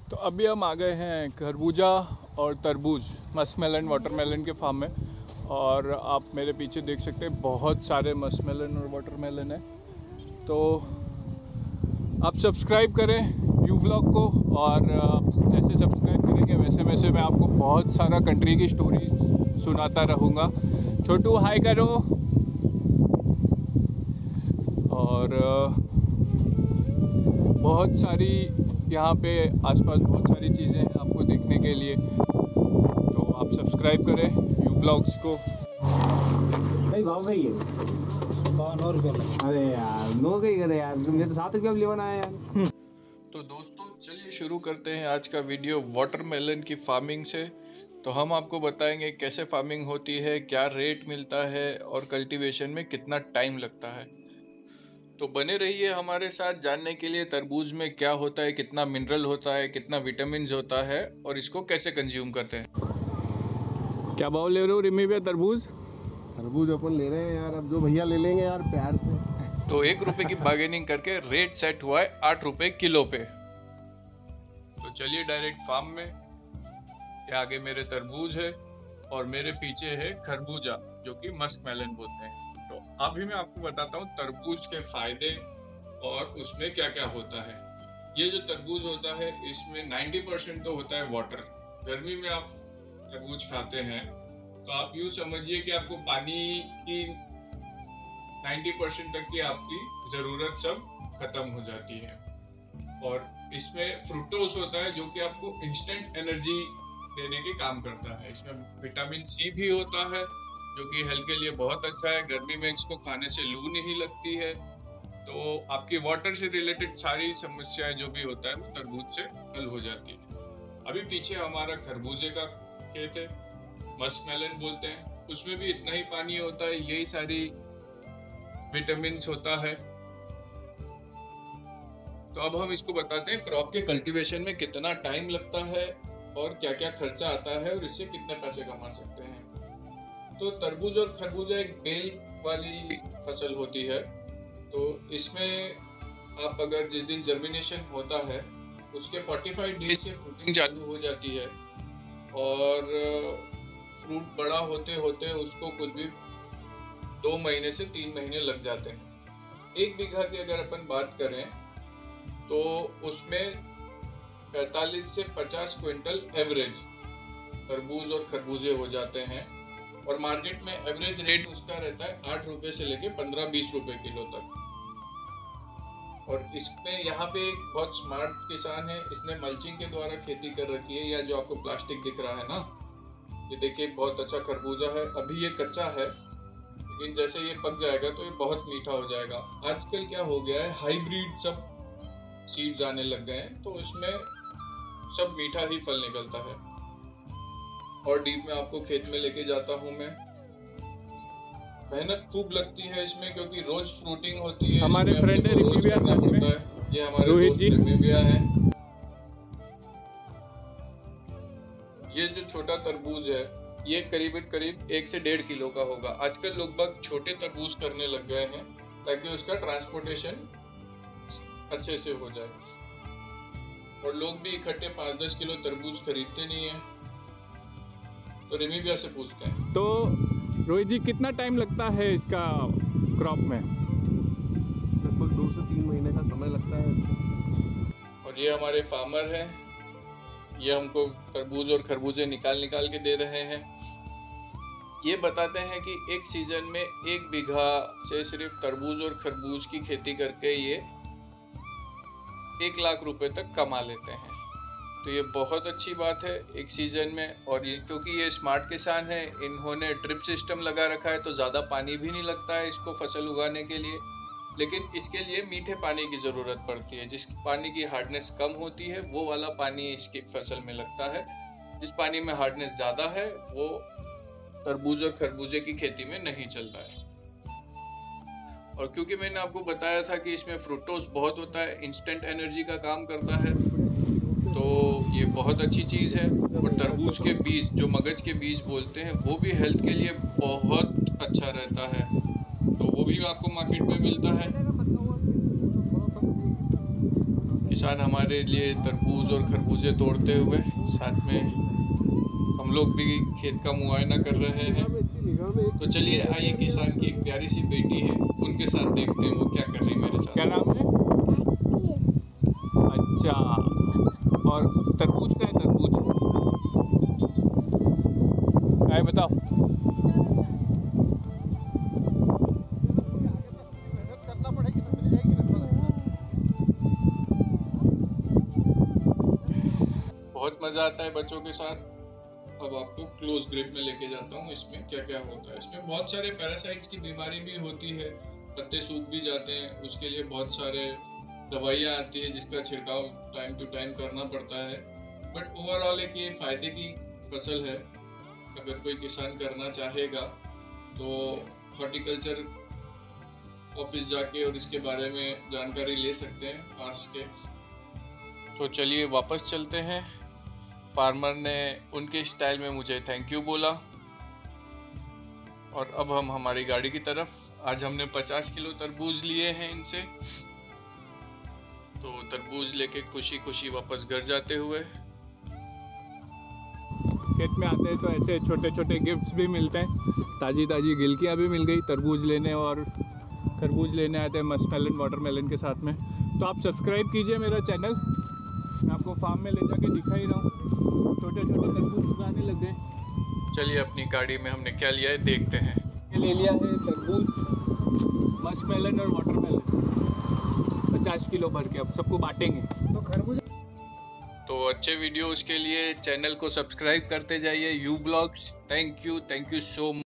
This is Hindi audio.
तो अभी हम आ गए हैं खरबूजा और तरबूज मस्कमेलन वाटरमेलन के फार्म में। और आप मेरे पीछे देख सकते हैं बहुत सारे मस्कमेलन और वाटरमेलन है। तो आप सब्सक्राइब करें यू व्लॉग को, और जैसे सब्सक्राइब करेंगे वैसे वैसे मैं आपको बहुत सारा कंट्री की स्टोरीज सुनाता रहूँगा। छोटू हाय करो। और बहुत सारी यहाँ पे आसपास बहुत सारी चीज़ें हैं आपको देखने के लिए, तो आप सब्सक्राइब करें यू व्लॉग्स को। भाई भाव सही है। अरे यार नो सही करे यार, मुझे तो 7 रुपया भी लेवन आया यार। तो दोस्तों चलिए शुरू करते हैं आज का वीडियो वाटरमेलन की फार्मिंग से। तो हम आपको बताएंगे कैसे फार्मिंग होती है, क्या रेट मिलता है और कल्टीवेशन में कितना टाइम लगता है। तो बने रहिए हमारे साथ जानने के लिए तरबूज में क्या होता है, कितना मिनरल होता है, कितना विटामिन होता है और इसको कैसे कंज्यूम करते हैं। क्या भाव ले रहे हो रिमी भैया तरबूज? तरबूज अपन ले रहे हैं यार, अब जो भैया ले लेंगे यार प्यार से। तो 1 रुपए की बार्गेनिंग करके रेट सेट हुआ है 8 रुपए किलो पे। तो चलिए डायरेक्ट फार्म में। ये आगे मेरे तरबूज है और मेरे पीछे है खरबूजा जो कि मस्कमेलन बोलते हैं। तो अभी मैं आपको बताता हूँ तरबूज के फायदे और उसमें क्या क्या होता है। ये जो तरबूज होता है इसमें 90% तो होता है वाटर। गर्मी में आप तरबूज खाते हैं तो आप यूँ समझिए कि आपको पानी की 90% तक की आपकी जरूरत सब खत्म हो जाती है। और इसमें फ्रुक्टोज होता है जो कि आपको इंस्टेंट एनर्जी देने के काम करता है। इसमें विटामिन सी भी होता है जो कि हेल्थ के लिए बहुत अच्छा है। गर्मी में इसको खाने से लू नहीं लगती है। तो आपकी वाटर से रिलेटेड सारी समस्याएं जो भी होता है वो तरबूज से हल हो जाती है। अभी पीछे हमारा खरबूजे का खेत है, मस्कमेलन बोलते हैं। उसमें भी इतना ही पानी होता है, यही सारी विटामिन होता है। तो अब हम इसको बताते हैं क्रॉप के कल्टीवेशन में कितना टाइम लगता है और क्या क्या खर्चा आता है और इससे कितने पैसे कमा सकते हैं। तो तरबूज और खरबूजा एक बेल वाली फसल होती है। तो इसमें आप अगर जिस दिन जर्मिनेशन होता है उसके 45 डेज से फ्रूटिंग चालू हो जाती है और फ्रूट बड़ा होते होते उसको कुछ भी 2 महीने से 3 महीने लग जाते हैं। 1 बीघा की अगर अपन बात करें तो उसमें 45 से 50 क्विंटल एवरेज तरबूज और खरबूजे हो जाते हैं। और मार्केट में एवरेज रेट उसका रहता है 8 रुपए से लेके 15-20 रुपए किलो तक। और इसमें यहाँ पे एक बहुत स्मार्ट किसान है, इसने मल्चिंग के द्वारा खेती कर रखी है। या जो आपको प्लास्टिक दिख रहा है ना, ये देखिए बहुत अच्छा खरबूजा है। अभी ये कच्चा है लेकिन जैसे ये पक जाएगा तो ये बहुत मीठा हो जाएगा। आजकल क्या हो गया है, हाइब्रिड सब सीड्स आने लग गए हैं तो इसमें सब मीठा ही फल निकलता है। और डीप में आपको खेत में लेके जाता हूँ मैं। मेहनत खूब लगती है इसमें क्योंकि रोज फ्रूटिंग होती है। हमारे फ्रेंड है रोज करना पड़ता है। ये हमारे दोस्त रिमिविया है। ये जो छोटा तरबूज है ये करीब 1 से 1.5 किलो का होगा। आजकल लोग बाग छोटे तरबूज करने लग गए हैं ताकि उसका ट्रांसपोर्टेशन अच्छे से हो जाए। और लोग भी इकट्ठे 5-10 किलो तरबूज खरीदते नहीं है। तो रिमी भैया से पूछते हैं। तो रोहित जी कितना टाइम लगता है इसका क्रॉप में? लगभग 2 से 3 महीने का समय लगता है इसमें। और ये हमारे फार्मर हैं, ये हमको तरबूज और खरबूजे निकाल के दे रहे हैं। ये बताते हैं कि एक सीजन में 1 बीघा से सिर्फ तरबूज और खरबूज की खेती करके ये 1 लाख रुपए तक कमा लेते हैं। तो ये बहुत अच्छी बात है एक सीजन में। और ये क्योंकि ये स्मार्ट किसान है, इन्होंने ड्रिप सिस्टम लगा रखा है तो ज़्यादा पानी भी नहीं लगता है इसको फसल उगाने के लिए। लेकिन इसके लिए मीठे पानी की ज़रूरत पड़ती है। जिस पानी की हार्डनेस कम होती है वो वाला पानी इसकी फसल में लगता है। जिस पानी में हार्डनेस ज़्यादा है वो तरबूज और खरबूजे की खेती में नहीं चलता है। और क्योंकि मैंने आपको बताया था कि इसमें फ्रुक्टोज बहुत होता है, इंस्टेंट एनर्जी का काम करता है, तो ये बहुत अच्छी चीज़ है। और तरबूज के बीज जो मगज के बीज बोलते हैं वो भी हेल्थ के लिए बहुत अच्छा रहता है। तो वो भी आपको मार्केट में मिलता है। किसान हमारे लिए तरबूज और खरबूजे तोड़ते हुए, साथ में हम लोग भी खेत का मुआयना कर रहे हैं। तो चलिए आइए, किसान की एक प्यारी सी बेटी है, उनके साथ देखते हैं वो क्या कर रही है मेरे साथ। क्या नाम है? अच्छा, और तरबूज का है? तरबूज क्या है बताओ? बहुत मजा आता है बच्चों के साथ। अब आपको क्लोज ग्रिप में लेके जाता हूँ, इसमें क्या क्या होता है। इसमें बहुत सारे पैरासाइट्स की बीमारी भी होती है, पत्ते सूख भी जाते हैं, उसके लिए बहुत सारे दवाइयाँ आती है जिसका छिड़काव टाइम टू टाइम करना पड़ता है। बट ओवरऑल एक ये फायदे की फसल है। अगर कोई किसान करना चाहेगा तो हॉर्टिकल्चर ऑफिस जाके और इसके बारे में जानकारी ले सकते हैं पास के। तो चलिए वापस चलते हैं। फार्मर ने उनके स्टाइल में मुझे थैंक यू बोला और अब हम हमारी गाड़ी की तरफ। आज हमने 50 किलो तरबूज लिए हैं इनसे। तो तरबूज लेके खुशी खुशी वापस घर जाते हुए। खेत में आते हैं तो ऐसे छोटे छोटे गिफ्ट्स भी मिलते हैं। ताज़ी ताज़ी गिलकियाँ भी मिल गई तरबूज लेने, और खरबूज लेने आते हैं मस्कमेलन वाटरमेलन के साथ में। तो आप सब्सक्राइब कीजिए मेरा चैनल। मैं आपको फार्म में ले जाके दिखा ही रहा हूँ, छोटे छोटे तरबूज उगाने लग गए। चलिए अपनी गाड़ी में हमने क्या लिया है देखते हैं। ये ले लिया है तरबूज, मस्कमेलन और वाटरमेलन 50 किलो भर के। अब सबको बांटेंगे। तो खरबूज तो अच्छे वीडियोस के लिए चैनल को सब्सक्राइब करते जाइए, you vlogs. Thank you so much.